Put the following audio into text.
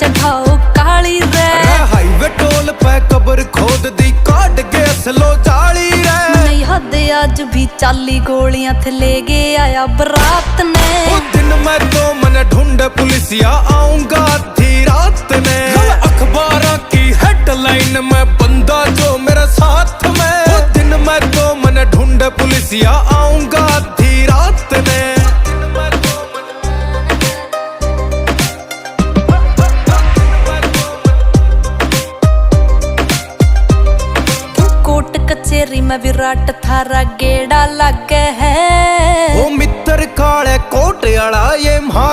चढ़ाओ काली रे highway toll पे कब्र खोद दी काट के असलो जाली रे नहीं हद आज भी चाली गोलियां थे ले गए आया बरात ने दिन में तो मन ढूंढे पुलिसिया आऊंगा आधी रात ने अखबारों की हेडलाइन में बंदा जो मेरे साथ में दिन में तो मन ढूंढे पुलिसिया आऊंगा आधी रात ने कोट कचेरी में विराट थारा गेड़ा लग है ओ मित्र काले कोट आला ये मार